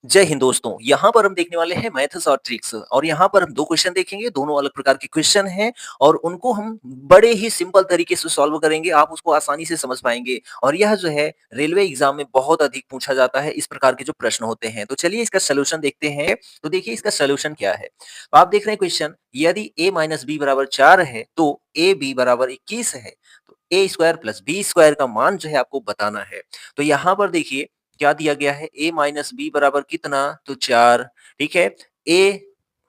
जय हिंद दोस्तों, यहाँ पर हम देखने वाले हैं मैथ्स और ट्रिक्स और यहाँ पर हम 2 क्वेश्चन देखेंगे, दोनों अलग प्रकार के क्वेश्चन हैं और उनको हम बड़े ही सिंपल तरीके से सॉल्व करेंगे, आप उसको आसानी से समझ पाएँगे और यह जो है रेलवे एग्ज़ाम में बहुत अधिक पूछा जाता है, इस प्रकार के जो प्रश्न होते हैं। तो चलिए इसका सॉल्यूशन देखते हैं, तो देखिए इसका सॉल्यूशन क्या है? तो आप देख रहे हैं क्वेश्चन, यदि a माइनस b बराबर 4 है, तो ab बराबर 21 है, तो a square plus b square का मान जो है आपको बताना है। तो यहाँ पर देखिए क्या दिया गया है a माइनस बी बराबर कितना तो 4 ठीक है a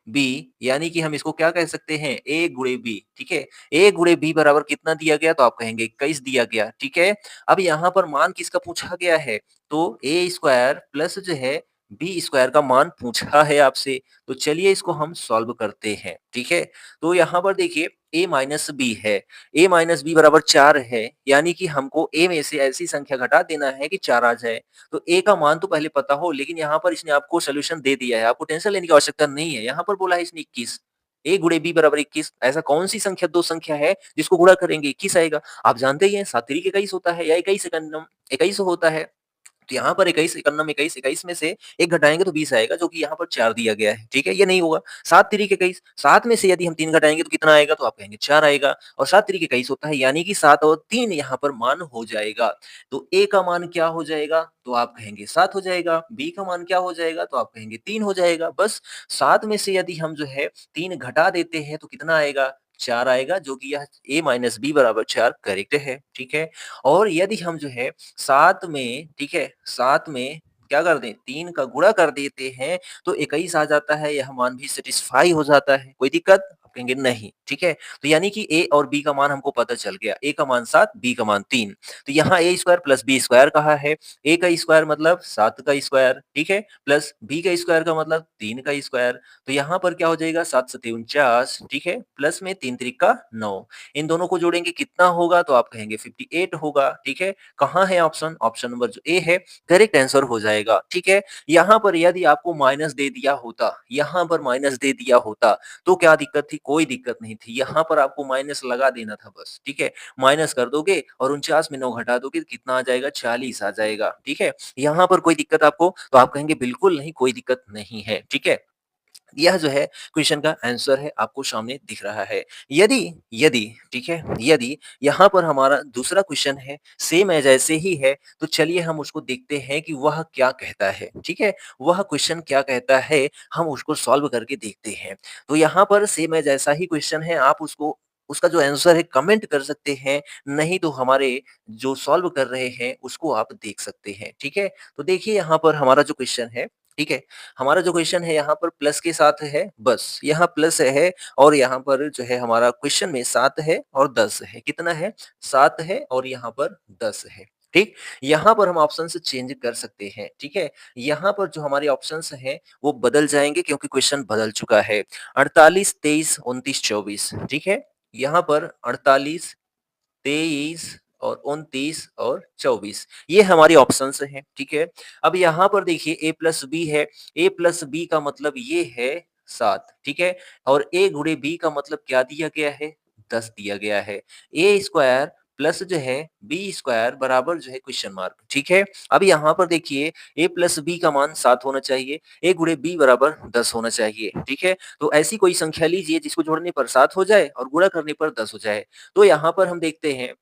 b यानी कि हम इसको क्या कह सकते हैं a गुणे b ठीक है a गुणे b बराबर कितना दिया गया तो आप कहेंगे 21 दिया गया ठीक है अब यहाँ पर मान किसका पूछा गया है तो a स्क्वायर प्लस जो है बी स्क्वायर का मान पूछा है आपसे तो चलिए इसको हम सॉल्व करते हैं ठीक है तो यहाँ पर देखिए a माइनस बी है a माइनस बी बराबर 4 है यानी कि हमको a में से ऐसी संख्या घटा देना है कि 4 आ जाए तो a का मान तो पहले पता हो लेकिन यहाँ पर इसने आपको सॉल्यूशन दे दिया है आपको टेंशन लेने की आवश्यकता नहीं है यहाँ पर बोला है इसने 21 a गुणे b बराबर 21 ऐसा कौन सी संख्या दो संख्या है जिसको गुणा करेंगे 21 आएगा आप जानते ही हैं 7 तिरी 21 होता है या 21 एकम 21 होता है तो यहाँ पर 21 इकन्नम 21 21 में से 1 घटाएँगे तो 20 आएगा जो कि यहाँ पर 4 दिया गया है, ठीक है? ये नहीं होगा। 7 तिरी के 21 7 में से यदि हम 3 घटाएँगे तो कितना आएगा? तो आप कहेंगे 4 आएगा और 7 तिरी के 21 होता है यानी कि 7 और 3 यहाँ पर मान हो जाएगा। तो A का मान क्या हो जाएगा? तो आप कहेंगे 7 हो जाएगा। B का मान क्या हो जाएगा? तो आप कहेंगे 3 हो जाएगा। बस 7 में से यदि हम जो है 3 घटा देते हैं तो कितना आएगा? 4 आएगा जो कि यह A माइनस B बराबर 4 करेक्ट है, ठीक है? और यदि हम जो है 7 में ठीक है, 7 में क्या कर दें 3 का गुणा कर देते हैं तो 21 आ जाता है, यह मान भी सैटिस्फाई हो जाता है। कोई दिक्कत? आप कहेंगे नहीं, ठीक है? तो यानी कि A और B का मान हमको पता चल गया। A का मान 7, B का मान 3। तो यहाँ A square plus B square कहा है। A का स्क्वायर मतलब 7 का स्क्वायर, ठीक है? प्लस B का स्क्वायर का मतलब 3 का स्क्वायर। तो यहाँ पर क्या हो जाएगा 7 सत्ते 49, ठीक है? प्लस में 3 त्रिक 9। इन दोनों को जोड़ेंगे कितना होगा तो आप कहेंगे 58 होगा, ठीक है? कहाँ है ऑप्शन? ऑप्शन नंबर जो ए है करेक्ट आंसर हो जाएगा, ठीक है? यहाँ पर यदि आपको माइनस दे दिया होता, यहाँ पर माइनस दे दिया होता, तो क्या दिक्कत थी? कोई दिक्कत नहीं थी। यहाँ पर आपको माइनस लगा देना था बस, ठीक है? माइनस कर दोगे और 49 में 9 घटा दोगे तो कितना आ जाएगा? 40 आ जाएगा, ठीक है? यहाँ पर कोई दिक्कत आपको? तो आप कहेंगे बिल्कुल नहीं, कोई दिक्कत नहीं है, ठीक है? यह जो है क्वेश्चन का आंसर है आपको सामने दिख रहा है। यदि यदि ठीक है, यदि यहाँ पर हमारा दूसरा क्वेश्चन है, सेम एज़ ऐसे ही है, तो चलिए हम उसको देखते हैं कि वह क्या कहता है, ठीक है? वह क्वेश्चन क्या कहता है, हम उसको सॉल्व करके देखते हैं। तो यहाँ पर सेम एज़ ऐसा ही क्वेश्चन है, आप उसको उसका जो आंसर है कमेंट कर सकते हैं, नहीं तो हमारे जो सॉल्व कर रहे हैं, उसको आप देख सकते हैं, ठीक है? तो देखिए यहाँ पर हमारा जो क्वेश्चन है, ठीक है? हमारा जो क्वेश्चन है यहाँ पर प्लस के साथ है, बस यहाँ प्लस है और यहाँ पर जो है हमारा क्वेश्चन में 7 है और 10 है। कितना है? 7 है और यहाँ पर 10 है। ठीक? यहाँ पर हम ऑप्शन से चेंज कर सकते हैं, ठीक है? यहाँ पर जो हमारे ऑप्शंस हैं, वो बदल जाएँगे क्योंकि क्वेश्चन बदल चुका है। 48, 23, 29, 24 ठीक है? यहाँ पर 48 23 और 29 और 24 ये हमारे ऑप्शंस हैं, ठीक है? अब यहाँ पर देखिए a प्लस बी है, a प्लस बी का मतलब ये है 7, ठीक है? और a गुणे b का मतलब क्या दिया गया है? 10 दिया गया है। a स्क्वायर प्लस जो है b स्क्वायर बराबर जो है क्वेश्चन मार्क, ठीक है? अब यहाँ पर देखिए a प्लस b का मान 7 होना चाहिए, a गुणे b बराबर 10 होना चाहिए, ठीक है? तो ऐसी कोई संख्या लीजिए जिसको जोड़ने पर 7 हो जाए और गुणा करने पर 10 हो जाए। तो यहाँ पर हम देखते हैं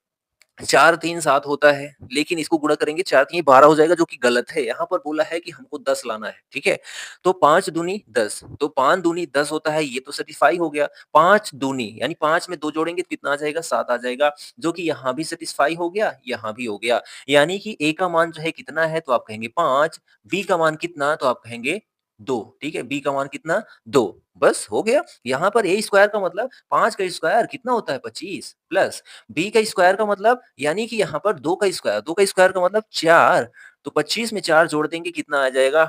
4 3 7 होता है, लेकिन इसको गुणा करेंगे 4 3 12 हो जाएगा जो कि गलत है। यहाँ पर बोला है कि हमको 10 लाना है, ठीक है? तो 5 दूनी 10 तो 5 दूनी 10 होता है, ये तो सैटिस्फाई हो गया। 5 दूनी यानी 5 में 2 जोड़ेंगे तो कितना आ जाएगा? 7 आ जाएगा, जो कि यहाँ भी सैटिस्फाई हो गया, यहाँ भी हो गया। यानी कि A का मान जो है कितना है? तो आप कहेंगे 5, B का मान कितना? तो आप कहेंगे 2, ठीक है? B का मान कितना? 2 बस हो गया। यहाँ पर A स्क्वायर का मतलब 5 का स्क्वायर कितना होता है? 25 प्लस बी का स्क्वायर का मतलब यानी कि यहाँ पर 2 का स्क्वायर 2 का स्क्वायर का मतलब 4 तो 25 में 4 जोड़ देंगे कितना आ जाएगा?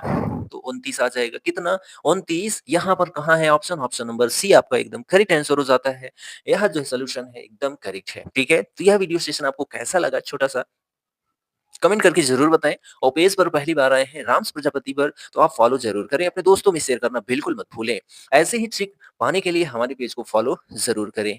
तो 29 आ जाएगा। कितना? 29 यहाँ पर कहाँ है ऑप्शन? ऑप्शन नंबर सी आपका एकदम करेक्ट आंसर हो जाता है। यह जो सॉल्यूशन है एकदम करेक्ट है, ठीक है? तो यह वीडियो सेशन आपको कैसा लगा छोटा-सा कमेंट करके ज़रूर बताएँ और पेज पर पहली बार आए हैं राम्स प्रजापति पर तो आप फॉलो ज़रूर करें। अपने दोस्तों में शेयर करना बिल्कुल मत भूलें। ऐसे ही ट्रिक पाने के लिए हमारे पेज को फॉलो ज़रूर करें।